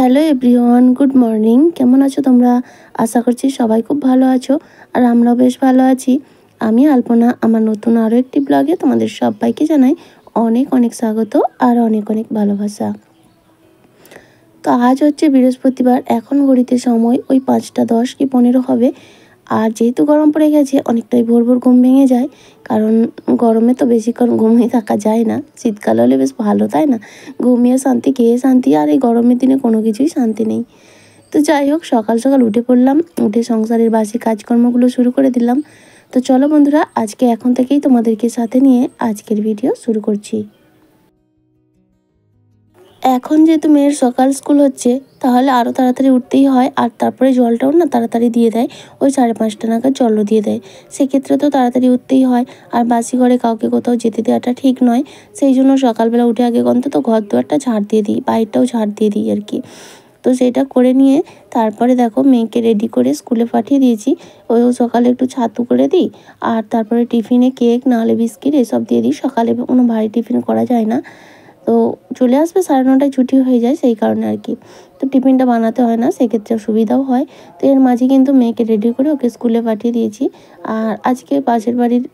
Hello everyone, good morning. কেমন আছো তোমরা? আশা করছি সবাই খুব ভালো আছো, আর আমরাও বেশ ভালো আছি। আমি আলপনা, আমার নতুন আরও একটি ব্লগে তোমাদের সবাইকে জানাই অনেক অনেক স্বাগত আর অনেক অনেক ভালোবাসা। তো আজ হচ্ছে বৃহস্পতিবার, এখন ঘড়িতে সময় ওই 5টা 10 কি 15 হবে। আর যেহেতু গরম পড়ে গেছে, অনেকটাই ভোর ভোর ঘুম ভেঙে যায়, কারণ গরমে তো বেশিক্ষণ ঘুমিয়ে থাকা যায় না। শীতকাল হলে বেশ ভালো, তাই না? ঘুমিয়ে শান্তি, খেয়ে শান্তি, আর এই গরমের দিনে কোনো কিছুই শান্তি নেই। তো যাই হোক, সকাল সকাল উঠে পড়লাম, উঠে সংসারের বাসি কাজকর্মগুলো শুরু করে দিলাম। তো চলো বন্ধুরা, আজকে এখন থেকেই তোমাদেরকে সাথে নিয়ে আজকের ভিডিও শুরু করছি। এখন যেহেতু মেয়ের সকাল স্কুল হচ্ছে, তাহলে আরও তাড়াতাড়ি উঠতেই হয়, আর তারপরে জলটাও না তাড়াতাড়ি দিয়ে দেয়, ওই 5:30 নাগাদ জলও দিয়ে দেয়। সেক্ষেত্রে তো তাড়াতাড়ি উঠতেই হয়, আর বাসি ঘরে কাউকে কোথাও যেতে দেওয়াটা ঠিক নয়। সেই জন্য সকালবেলা উঠে আগে অন্তত ঘর দুয়ারটা ঝাড় দিয়ে দিই, বাইরটাও ঝাড় দিয়ে দিই আর কি। তো সেটা করে নিয়ে তারপরে দেখো মেয়েকে রেডি করে স্কুলে পাঠিয়ে দিয়েছি। ও সকালে একটু ছাতু করে দিই, আর তারপরে টিফিনে কেক নাহলে বিস্কিট এসব দিয়ে দিই। সকালে কোনো ভারী টিফিন করা যায় না, তো চলে আসবে 9:30টায়, ছুটি হয়ে যায় সেই কারণে আর কি। তো টিফিনটা বানাতে হয় না, সেক্ষেত্রে সুবিধাও হয়। তো এর মাঝে কিন্তু মেয়েকে রেডি করে ওকে স্কুলে পাঠিয়ে দিয়েছি। আর আজকে পাশের বাড়ির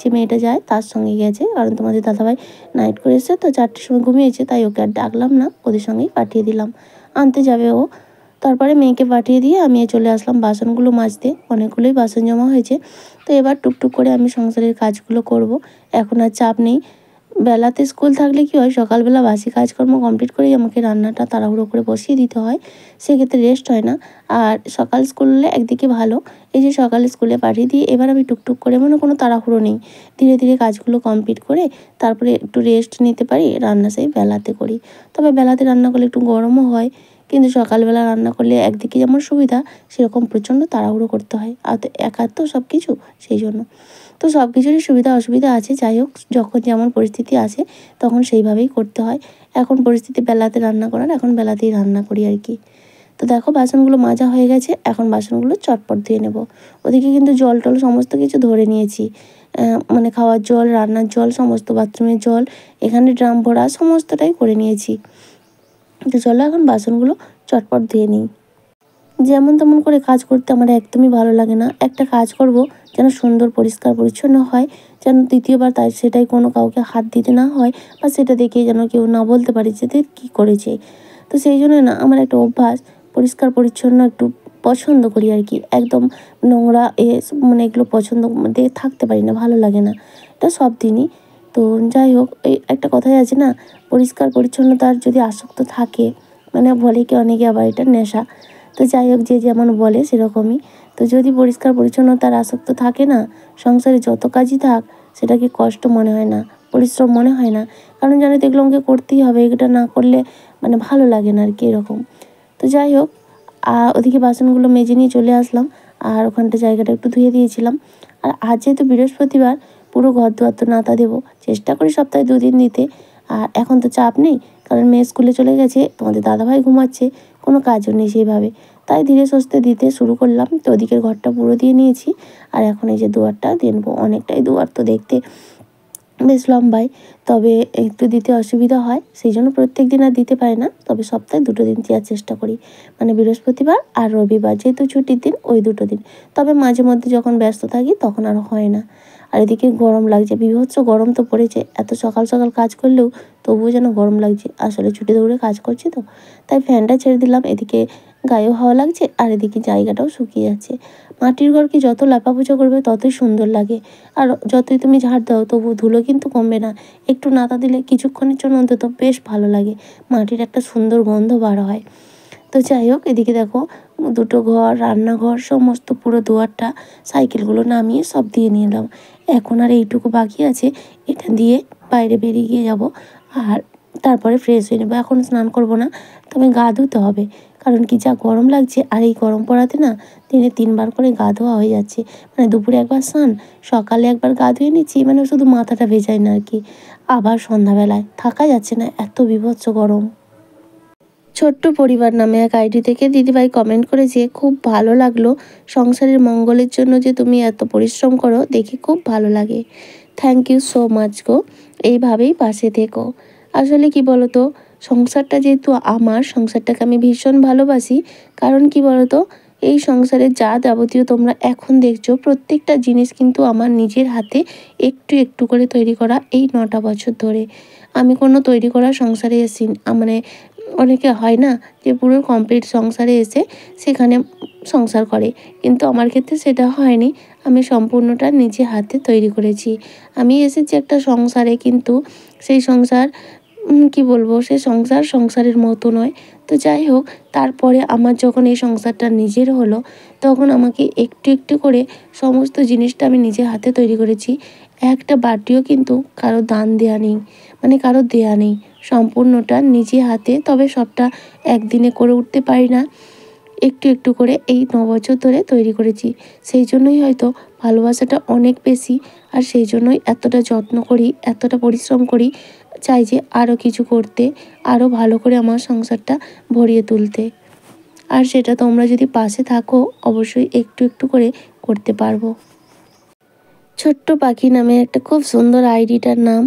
যে মেয়েটা যায় তার সঙ্গে গেছে, কারণ তোমাদের দাদাভাই নাইট করে এসেছে, তো 4টের সময় ঘুমিয়েছে, তাই ওকে আর ডাকলাম না, ওদের সঙ্গেই পাঠিয়ে দিলাম। আনতে যাবে ও। তারপরে মেয়েকে পাঠিয়ে দিয়ে আমি চলে আসলাম বাসনগুলো মাজতে। অনেকগুলোই বাসন জমা হয়েছে। তো এবার টুকটুক করে আমি সংসারের কাজগুলো করব। এখন আর চাপ নেই। বেলাতে স্কুল থাকলে কি হয়, সকালবেলা বাসি কাজকর্ম কমপ্লিট করেই আমাকে রান্নাটা তাড়াহুড়ো করে বসিয়ে দিতে হয়, সেক্ষেত্রে রেস্ট হয় না। আর সকাল স্কুল হলে একদিকে ভালো, এই যে সকালে স্কুলে পাঠিয়ে দিয়ে এবার আমি টুকটুক করে, মানে কোনো তাড়াহুড়ো নেই, ধীরে ধীরে কাজগুলো কমপ্লিট করে তারপরে একটু রেস্ট নিতে পারি। রান্না সেই বেলাতে করি, তবে বেলাতে রান্না করলে একটু গরমও হয়, কিন্তু সকালবেলা রান্না করলে একদিকে যেমন সুবিধা, সেরকম প্রচণ্ড তাড়াহুড়ো করতে হয়, আর তো একার তো সব কিছু, সেই জন্য। তো সব কিছুরই সুবিধা অসুবিধা আছে, যাই হোক যখন যেমন পরিস্থিতি আসে তখন সেইভাবেই করতে হয়। এখন পরিস্থিতি বেলাতে রান্না করার, এখন বেলাতেই রান্না করি আর কি। তো দেখো বাসনগুলো মাজা হয়ে গেছে, এখন বাসনগুলো চটপট ধুয়ে নেব। ওদিকে কিন্তু জল টল সমস্ত কিছু ধরে নিয়েছি, মানে খাওয়ার জল, রান্নার জল, সমস্ত বাথরুমের জল, এখানে ড্রাম ভরা সমস্তটাই করে নিয়েছি। তো চলো এখন বাসনগুলো চটপট ধুয়ে নিই। যেমন তেমন করে কাজ করতে আমার একদমই ভালো লাগে না। একটা কাজ করব যেন সুন্দর পরিষ্কার পরিচ্ছন্ন হয়, যেন দ্বিতীয়বার তাই সেটাই কোনো কাউকে হাত দিতে না হয়, বা সেটা দেখে যেন কেউ না বলতে পারে যে তুই কী করেছে। তো সেই জন্য না আমার একটা অভ্যাস, পরিষ্কার পরিচ্ছন্ন একটু পছন্দ করি আর কি। একদম নোংরা মানে এগুলো পছন্দ দিয়ে থাকতে পারি না, ভালো লাগে না এটা সব দিনই। তো যাই হোক, এই একটা কথাই আছে না, পরিষ্কার পরিচ্ছন্নতার যদি আসক্ত থাকে, মানে বলে কি অনেকে আবার এটা নেশা। তো যাই হোক, যে যেমন বলে সেরকমই। তো যদি পরিষ্কার পরিচ্ছন্নতার আসক্ত থাকে না, সংসারে যত কাজই থাক সেটাকে কষ্ট মনে হয় না, পরিশ্রম মনে হয় না, কারণ জানো তো এগুলো আমাকে করতেই হবে, এটা না করলে মানে ভালো লাগে না আর কি, এরকম। তো যাই হোক, ওদিকে বাসনগুলো মেজে নিয়ে চলে আসলাম, আর ওখানটা জায়গাটা একটু ধুয়ে দিয়েছিলাম। আর আজ যেহেতু বৃহস্পতিবার, পুরো ঘর দুয়ার তো নাতা দেবো, চেষ্টা করি সপ্তাহে 2 দিন দিতে। আর এখন তো চাপ নেই, কারণ মেয়ে স্কুলে চলে গেছে, তোমাদের দাদাভাই ঘুমাচ্ছে, কোনো কাজও নেই সেইভাবে, তাই ধীরে সুস্থে দিতে শুরু করলাম। তো ওদিকের ঘরটা পুরো দিয়ে নিয়েছি, আর এখন এই যে দুয়ারটা দিয়ে নেবো। অনেকটাই দুয়ার, তো দেখতে বেশ লম্বাই, তবে একটু দিতে অসুবিধা হয়, সেই জন্য প্রত্যেক দিন আর দিতে পারি না, তবে সপ্তাহে 2 দিন দেওয়ার চেষ্টা করি, মানে বৃহস্পতিবার আর রবিবার, যেহেতু ছুটির দিন ওই 2 দিন। তবে মাঝে মধ্যে যখন ব্যস্ত থাকি তখন আর হয় না। আর এদিকে গরম লাগছে, বীভৎস গরম তো পড়েছে, এত সকাল সকাল কাজ করলেও তবুও যেন গরম লাগছে, আসলে ছুটি দৌড়ে কাজ করছি তো, তাই ফ্যানটা ছেড়ে দিলাম। এদিকে গায়েও হাওয়া লাগছে, আর এদিকে জায়গাটাও শুকিয়ে যাচ্ছে। মাটির ঘরকে যত লাপাপোছা করবে ততই সুন্দর লাগে, আর যতই তুমি ঝাড় দাও তবু ধুলো কিন্তু কমবে না। একটু নাতা দিলে কিছুক্ষণের জন্য অন্তত বেশ ভালো লাগে, মাটির একটা সুন্দর গন্ধ বার হয়। তো যাই হোক, এদিকে দেখো 2টো ঘর, রান্নাঘর, সমস্ত পুরো দুয়ারটা, সাইকেলগুলো নামিয়ে সব দিয়ে নিয়ে এলাম। এখন আর এইটুকু বাকি আছে, এটা দিয়ে বাইরে বেরিয়ে গিয়ে যাব, আর তারপরে ফ্রেশ হয়ে নেবো। এখন স্নান করব না, তবে গা ধুতে হবে, কারণ কি যা গরম লাগছে, আর এই গরম পড়াতে না দিনে 3বার করে গা ধোয়া হয়ে যাচ্ছে। মানে দুপুরে একবার স্নান, সকালে একবার গা ধুয়ে নিচ্ছি, মানে শুধু মাথাটা ভেজাই না আর কি, আবার সন্ধ্যাবেলায় থাকা যাচ্ছে না, এত বীভৎস গরম। ছোট্ট পরিবার নামে এক আইডি থেকে দিদিভাই কমেন্ট করেছে, খুব ভালো লাগলো, সংসারের মঙ্গলের জন্য যে তুমি এত পরিশ্রম করো দেখে খুব ভালো লাগে। থ্যাংক ইউ সো মাচ গো, এইভাবেই পাশে থেকো। আসলে কি বলো তো, সংসারটা যেহেতু আমার, সংসারটাকে আমি ভীষণ ভালোবাসি। কারণ কি বলতো, এই সংসারের যা যাবতীয় তোমরা এখন দেখছো প্রত্যেকটা জিনিস কিন্তু আমার নিজের হাতে একটু একটু করে তৈরি করা এই 9টা বছর ধরে। আমি কোনো তৈরি করা সংসারে মানে অনেকে হয় না যে পুরো কমপ্লিট সংসারে এসে সেখানে সংসার করে, কিন্তু আমার ক্ষেত্রে সেটা হয়নি। আমি সম্পূর্ণটা নিজে হাতে তৈরি করেছি। আমি এসেছি একটা সংসারে, কিন্তু সেই সংসার কি বলবো, সে সংসারের মতো নয়। তো যাই হোক, তারপরে আমার যখন এই সংসারটা নিজের হলো, তখন আমাকে একটু একটু করে সমস্ত জিনিসটা আমি নিজের হাতে তৈরি করেছি। একটা বাটিও কিন্তু কারো দান দেয়া নেই, মানে কারো দেয়া নেই। সম্পূর্ণটা নিজে হাতে, তবে সবটা একদিনে করে উঠতে পারি না, একটু একটু করে এই 9 বছর ধরে তৈরি করেছি। সেই জন্যই হয়তো ভালোবাসাটা অনেক বেশি, আর সেই জন্যই এতটা যত্ন করি, এতটা পরিশ্রম করি, চাই যে আরও কিছু করতে, আরও ভালো করে আমার সংসারটা ভরিয়ে তুলতে। আর সেটা তোমরা যদি পাশে থাকো, অবশ্যই একটু একটু করে করতে পারবো। ছোট্ট পাখি নামে একটা খুব সুন্দর আইডিটার নাম।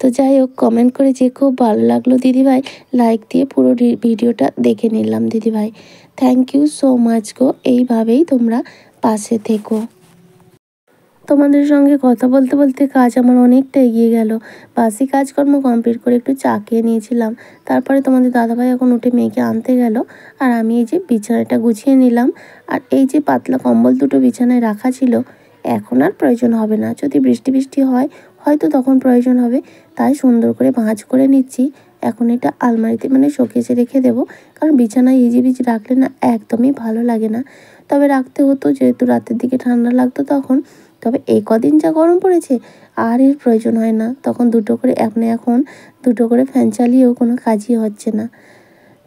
তো যাই হোক, কমেন্ট করে যে খুব ভালো লাগলো দিদিভাই, লাইক দিয়ে পুরো ভিডিওটা দেখে নিলাম দিদিভাই। থ্যাংক ইউ সো মাচ গো, এইভাবেই তোমরা পাশে থেকো। তোমাদের সঙ্গে কথা বলতে বলতে কাজ আমার অনেকটা এগিয়ে গেল। বাসি কাজকর্ম কমপ্লিট করে একটু চা খেয়ে নিয়েছিলাম। তারপরে তোমাদের দাদাভাই এখন উঠে মেয়েকে আনতে গেল, আর আমি এই যে বিছানাটা গুছিয়ে নিলাম। আর এই যে পাতলা কম্বল দুটো বিছানায় রাখা ছিল, এখন আর প্রয়োজন হবে না। যদি বৃষ্টি বৃষ্টি হয় হয়তো তখন প্রয়োজন হবে, তাই সুন্দর করে ভাঁজ করে নিচ্ছি। এখন এটা আলমারিতে মানে শোকেসে রেখে দেবো, কারণ বিছানায় ইজিবিজি রাখলে না একদমই ভালো লাগে না। তবে রাখতে হতো, যেহেতু রাতের দিকে ঠান্ডা লাগতো তখন। তবে এই কদিন যা গরম পড়েছে, আর এর প্রয়োজন হয় না। তখন এখন দুটো করে ফ্যান চালিয়েও কোনো কাজই হচ্ছে না।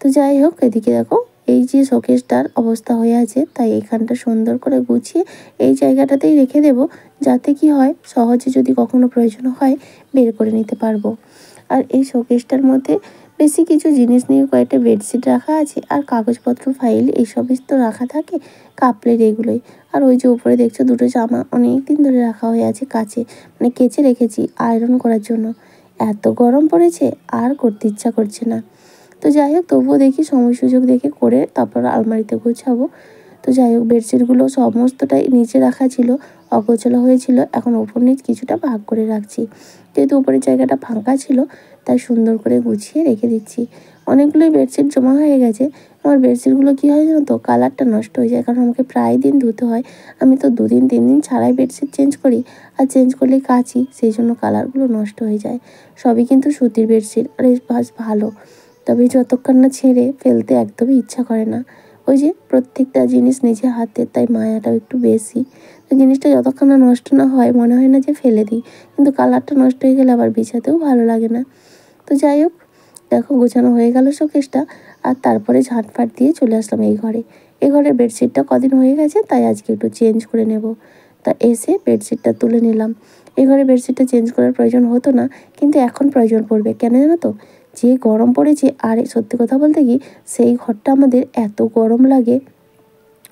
তো যাই হোক, এদিকে দেখো এই যে শোকেসটার অবস্থা হয়ে আছে, তাই এখানটা সুন্দর করে গুছিয়ে এই জায়গাটাতেই রেখে দেব, যাতে কি হয় সহজে যদি কখনো প্রয়োজন হয় বের করে নিতে পারবো। আর এই শোকেসটার মধ্যে বেশি কিছু জিনিস নিয়ে কয়েকটা বেডশিট রাখা আছে, আর কাগজপত্র, ফাইল এইসবই তো রাখা থাকে, কাপ প্লেট এগুলোই। আর ওই যে উপরে দেখছো দুটো জামা অনেক দিন ধরে রাখা হয়ে আছে কাচে, মানে কেচে রেখেছি আয়রন করার জন্য। এত গরম পড়েছে আর করতে ইচ্ছা করছে না। তো যাই হোক, তবুও দেখি সময় সুযোগ দেখে করে তারপর আলমারিতে গোছাবো। তো যাই হোক, বেডশিটগুলো সমস্তটাই নিচে রাখা ছিল, অগোছালো হয়েছিল। এখন ওপর নিচ কিছুটা ভাগ করে রাখছি, যেহেতু উপরের জায়গাটা ফাঁকা ছিল, তাই সুন্দর করে গুছিয়ে রেখে দিচ্ছি। অনেকগুলোই বেডশিট জমা হয়ে গেছে। আমার বেডশিটগুলো কী হয় জানো তো, কালারটা নষ্ট হয়ে যায়, কারণ আমাকে প্রায় দিন ধুতে হয়। আমি তো 2 দিন 3 দিন ছাড়াই বেডশিট চেঞ্জ করি, আর চেঞ্জ করলেই কাচি, সেই জন্য কালারগুলো নষ্ট হয়ে যায়। সবই কিন্তু সুতির বেডশিট, আর এই ভালো। তবে যতক্ষণ না ছেড়ে ফেলতে একদমই ইচ্ছা করে না। ওই যে প্রত্যেকটা জিনিস নিজে হাতের, তাই মায়াটাও একটু বেশি। তো জিনিসটা যতক্ষণ না নষ্ট না হয় মনে হয় না যে ফেলে দিই, কিন্তু কালারটা নষ্ট হয়ে গেলে আবার বিছাতেও ভালো লাগে না। তো যাই হোক, দেখো গোছানো হয়ে গেল শোকেসটা। আর তারপরে ঝাঁটফাট দিয়ে চলে আসলাম এই ঘরে। এই ঘরের বেডশিটটা কদিন হয়ে গেছে, তাই আজকে একটু চেঞ্জ করে নেব। তা এসে বেডশিটটা তুলে নিলাম। এই ঘরে বেডশিটটা চেঞ্জ করার প্রয়োজন হতো না, কিন্তু এখন প্রয়োজন পড়বে। কেন জানো তো, যে গরম পড়েছে, আর সত্যি কথা বলতে কি, সেই ঘরটা আমাদের এত গরম লাগে,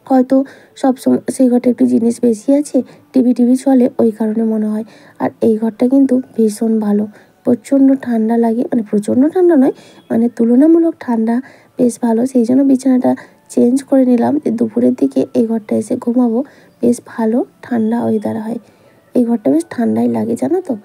হয়তো সবসময় সেই ঘরটা একটু জিনিস বেশি আছে, টিভি চলে, ওই কারণে মনে হয়। আর এই ঘরটা কিন্তু ভীষণ ভালো, প্রচণ্ড ঠান্ডা লাগে, মানে প্রচণ্ড ঠান্ডা নয়, মানে তুলনামূলক ঠান্ডা, বেশ ভালো। সেই জন্য বিছানাটা চেঞ্জ করে নিলাম, যে দুপুরের দিকে এই ঘরটা এসে ঘুমাবো। বেশ ভালো ঠান্ডা ওয়েদার হয়, এই ঘরটা বেশ ঠান্ডাই লাগে জানো তো।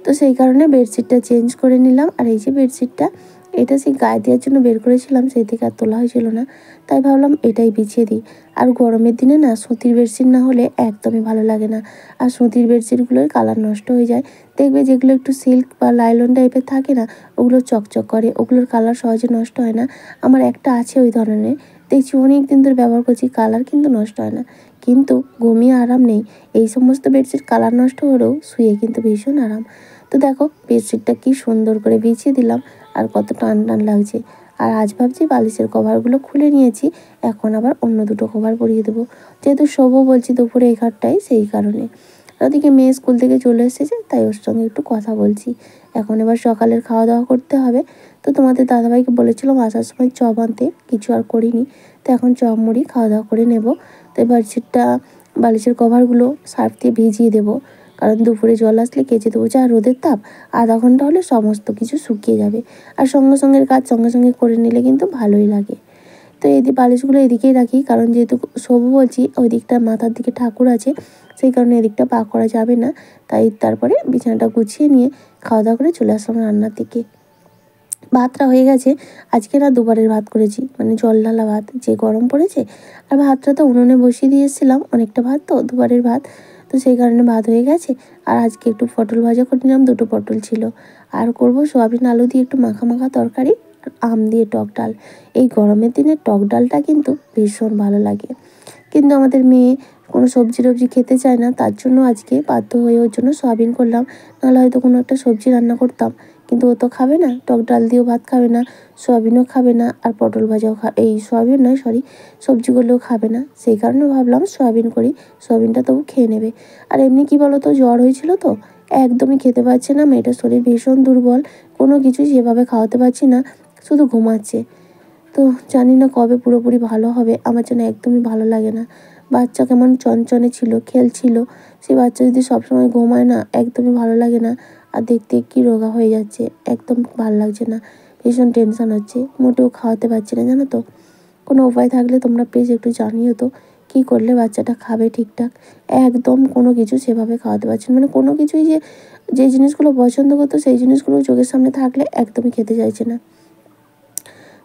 তো সেই কারণে বেডশিটটা চেঞ্জ করে নিলাম। আর এই যে বেডশিটটা, এটা সেই গায়ে দেওয়ার জন্য বের করেছিলাম, সেই থেকে আর তোলা হয়েছিল না, তাই ভাবলাম এটাই বিছিয়ে দিই। আর গরমের দিনে না সুতির বেডশিট না হলে একদমই ভালো লাগে না। আর সুতির বেডশিটগুলোর কালার নষ্ট হয়ে যায়। দেখবে যেগুলো একটু সিল্ক বা লাইলন টাইপের থাকে না, ওগুলো চকচক করে, ওগুলোর কালার সহজে নষ্ট হয় না। আমার একটা আছে ওই ধরনের, দেখছি অনেক দিন ধরে ব্যবহার করছি, কালার কিন্তু নষ্ট হয় না, কিন্তু ঘুমিয়ে আরাম নেই। এই সমস্ত বেডশিট কালার নষ্ট হলেও শুয়ে কিন্তু ভীষণ আরাম। তো দেখো বেডশিটটা কি সুন্দর করে বিছিয়ে দিলাম, আর কত টান টান লাগছে। আর আজ ভাবছি বালিশের কভারগুলো খুলে নিয়েছি, এখন আবার অন্য দুটো কভার পরিয়ে দেবো, যেহেতু শোবো বলছি দুপুরে এই ঘরটাই, সেই কারণে। আর ওদিকে মেয়ে স্কুল থেকে চলে এসেছে, তাই ওর সঙ্গে একটু কথা বলছি। এখন এবার সকালের খাওয়া দাওয়া করতে হবে। তো তোমাদের দাদাভাইকে বলেছিলাম আসার সময় চপ আনতে, কিছু আর করিনি। তো এখন চপ মুড়ি খাওয়া দাওয়া করে নেব। তো এবার বালিশের কভারগুলো সার্ফ দিয়ে ভিজিয়ে দেবো, কারণ দুপুরে জল আসলে কেচে দেবো, যা রোদের তাপ, আধা ঘন্টা হলে সমস্ত কিছু শুকিয়ে যাবে। আর সঙ্গে সঙ্গের কাজ সঙ্গে সঙ্গে করে নিলে কিন্তু ভালোই লাগে। তো এই বালিশগুলো এদিকেই রাখি, কারণ যেহেতু শোবো বলছি, ওই দিকটা মাথার দিকে ঠাকুর আছে, সেই কারণে এদিকটা পা করা যাবে না। তাই তারপরে বিছানাটা গুছিয়ে নিয়ে খাওয়া দাওয়া করে চলে আসলাম রান্নার দিকে। ভাতটা হয়ে গেছে, আজকে না দুবারের ভাত করেছি, মানে জল ঢালা ভাত, যে গরম পড়েছে। আর ভাতটা তো উনুনে বসিয়ে দিয়ে এসেছিলাম, অনেকটা ভাত তো, দুবারের ভাত, তো সেই কারণে ভাত হয়ে গেছে। আর আজকে একটু পটল ভাজা করে নিলাম, 2টো পটল ছিল। আর করব সোয়াবিন আলু দিয়ে একটু মাখা মাখা তরকারি, আর আম দিয়ে টক ডাল। এই গরমের দিনে টক ডালটা কিন্তু ভীষণ ভালো লাগে। কিন্তু আমাদের মেয়ে কোনো সবজি টবজি খেতে চায় না, তার জন্য আজকে বাধ্য হয়ে ওর জন্য সয়াবিন করলাম। নাহলে হয়তো কোনো একটা সবজি রান্না করতাম, কিন্তু ও তো খাবে না, টক ডাল দিয়েও ভাত খাবে না, সয়াবিনও খাবে না, আর পটল ভাজাও এই সয়াবিন নয় সরি, সবজিগুলোও খাবে না। সেই কারণে ভাবলাম সয়াবিন করি, সয়াবিনটা তবু খেয়ে নেবে। আর এমনি কী বলো তো, জ্বর হয়েছিল তো, একদমই খেতে পারছে না, মেয়েটার শরীর ভীষণ দুর্বল, কোনো কিছুই সেভাবে খাওয়াতে পারছি না, শুধু ঘুমাচ্ছে। তো জানি না কবে পুরোপুরি ভালো হবে, আমার যেন একদমই ভালো লাগে না। বাচ্চা কেমন চনচনে ছিল, খেলছিল, সেই বাচ্চা যদি সবসময় ঘুমায় না, একদমই ভালো লাগে না। আর দেখতে কী রোগা হয়ে যাচ্ছে, একদম ভালো লাগছে না, ভীষণ টেনশন হচ্ছে, মোটেও খাওয়াতে পারছি না জানো তো। কোনো উপায় থাকলে তোমরা প্লিজ একটু জানিও তো, কী করলে বাচ্চাটা খাবে ঠিকঠাক। একদম কোনো কিছু সেভাবে খাওয়াতে পারছি না, মানে কোনো কিছুই যে জিনিসগুলো পছন্দ করতো সেই জিনিসগুলো চোখের সামনে থাকলে একদমই খেতে চাইছে না।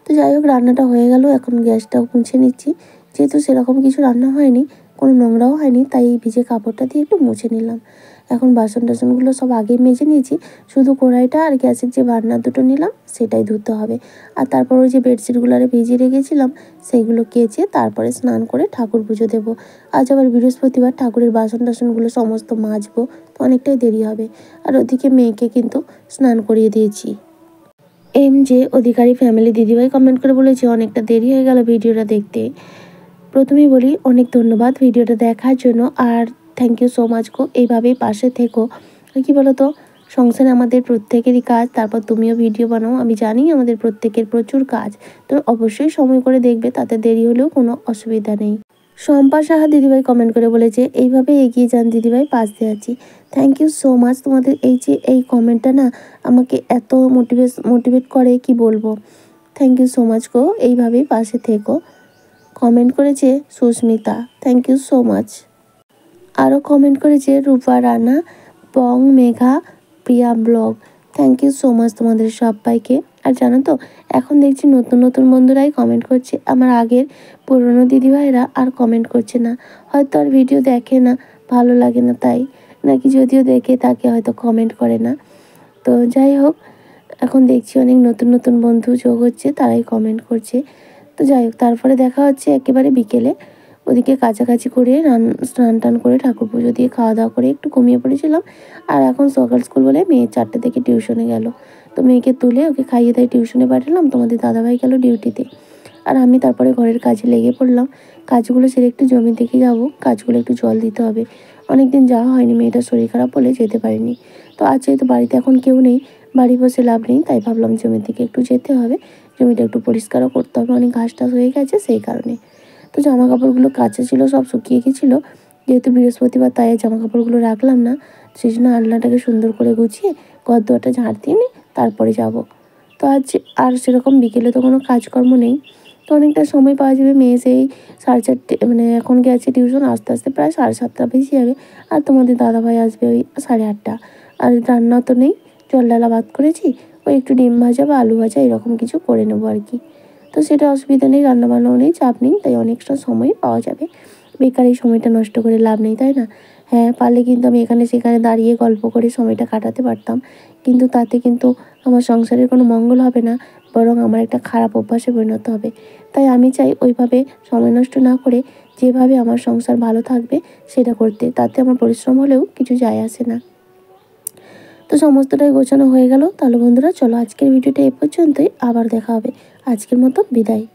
তো যাই হোক, রান্নাটা হয়ে গেল, এখন গ্যাসটাও মুছে নিচ্ছি। যেহেতু সেরকম কিছু রান্না হয়নি, কোনো নোংরাও হয়নি, তাই এই ভিজে কাপড়টা দিয়ে একটু মুছে নিলাম। এখন বাসন টাসনগুলো সব আগেই মেজে নিয়েছি, শুধু কড়াইটা আর গ্যাসের যে বার্নার দুটো নিলাম সেটাই ধুতে হবে। আর তারপর ওই যে বেডশিটগুলো ভিজিয়ে রেখেছিলাম সেইগুলো কেচে তারপরে স্নান করে ঠাকুর পুজো দেবো। আজ আবার বৃহস্পতিবার, ঠাকুরের বাসন টাসনগুলো সমস্ত মাজবো, তো অনেকটাই দেরি হবে। আর ওদিকে মেয়েকে কিন্তু স্নান করিয়ে দিয়েছি। MJ অধিকারী ফ্যামিলি দিদিভাই কমেন্ট করে বলেছে অনেকটা দেরি হয়ে গেল ভিডিওটা দেখতে। প্রথমেই বলি অনেক ধন্যবাদ ভিডিওটা দেখার জন্য, আর থ্যাংক ইউ সো মাচ গো, এইভাবেই পাশে থেকো। আর কী বলো তো, সংসারে আমাদের প্রত্যেকেরই কাজ, তারপর তুমিও ভিডিও বানাও, আমি জানি আমাদের প্রত্যেকের প্রচুর কাজ, তো অবশ্যই সময় করে দেখবে, তাতে দেরি হলেও কোনো অসুবিধা নেই। শম্পা সাহা দিদিভাই কমেন্ট করে বলেছে এইভাবে এগিয়ে যান দিদিভাই, পাশে আছি। থ্যাংক ইউ সো মাচ, তোমাদের এই যে এই কমেন্টটা না আমাকে এত মোটিভেট করে কি বলবো। থ্যাংক ইউ সো মাচ গো, এইভাবেই পাশে থেকো। কমেন্ট করেছে Susmita, thank you so much. আরও কমেন্ট করেছে Rupa Rana, Bong Megha, Priya blog, thank you so much তোমাদের সবাইকে। আর জানো তো, এখন দেখছি নতুন নতুন বন্ধুরাই কমেন্ট করছে, আমার আগের পুরনো দিদিভাইরা আর কমেন্ট করছে না, হয়তো আর ভিডিও দেখে না, ভালো লাগে না তাই, নাকি যদিও দেখে তাকে হয়তো কমেন্ট করে না। তো যাই হোক, এখন দেখছি অনেক নতুন নতুন বন্ধু যোগ হচ্ছে, তারাই কমেন্ট করছে। তো যাই হোক, তারপরে দেখা হচ্ছে একেবারে বিকেলে। ওদিকে কাছাকাছি করে স্নান টান করে ঠাকুর পুজো দিয়ে খাওয়া দাওয়া করে একটু ঘুমিয়ে পড়েছিলাম। আর এখন সকাল স্কুল বলে মেয়ে 4টে থেকে টিউশনে গেল, তো মেয়েকে তুলে ওকে খাইয়ে তাই টিউশনে পাঠালাম, তোমাদের দাদাভাই গেল ডিউটিতে। আর আমি তারপরে ঘরের কাজে লেগে পড়লাম, কাজগুলো সেরে একটু জমি থেকে যাব, কাজগুলো একটু জল দিতে হবে, অনেক দিন যাওয়া হয়নি, মেয়েটার শরীর খারাপ বলে যেতে পারিনি। তো আজ যেহেতু বাড়িতে এখন কেউ নেই, বাড়ি বসে লাভ নেই, তাই ভাবলাম জমির দিকে একটু যেতে হবে, জমিটা একটু পরিষ্কারও করতে হবে, অনেক ঘাস টাস হয়ে গেছে সেই কারণে। তো জামা কাপড়গুলো কাচা ছিল, সব শুকিয়ে গেছিলো, যেহেতু বৃহস্পতিবার তাই জামা কাপড়গুলো রাখলাম না, সেই জন্য আলনাটাকে সুন্দর করে গুছিয়ে ঘর দুয়ারটা ঝাড় দিয়ে নিই, তারপরে যাব। তো আজ আর সেরকম বিকেলে তো কোনো কাজকর্ম নেই, তো অনেকটা সময় পাওয়া যাবে। মেয়ে সেই 4:30, মানে এখন গেছে টিউশন, আস্তে আস্তে প্রায় 7:30 বেজে যাবে। আর তোমাদের দাদাভাই আসবে ওই 8:30। আর রান্না তো নেই, জল ঢালা ভাত করেছি, ওই একটু ডিম ভাজা বা আলু ভাজা এরকম কিছু করে নেবো আর কি। তো সেটা অসুবিধা নেই, রান্নাবান্নাও নেই, চাপ নেই, তাই অনেকটা সময় পাওয়া যাবে। বেকার এই সময়টা নষ্ট করে লাভ নেই, তাই না? হ্যাঁ, পারলে কিন্তু আমি এখানে সেখানে দাঁড়িয়ে গল্প করে সময়টা কাটাতে পারতাম, কিন্তু তাতে কিন্তু আমার সংসারের কোনো মঙ্গল হবে না, বরং আমার একটা খারাপ অভ্যাসে পরিণত হবে। তাই আমি চাই ওইভাবে সময় নষ্ট না করে যেভাবে আমার সংসার ভালো থাকবে সেটা করতে, তাতে আমার পরিশ্রম হলেও কিছু যায় আসে না। তো সমস্তটাই গোছানো হয়ে গেল। তাহলে বন্ধুরা চলো, আজকের ভিডিওটা এ পর্যন্তই, আবার দেখা হবে। আজকের মতো বিদায়।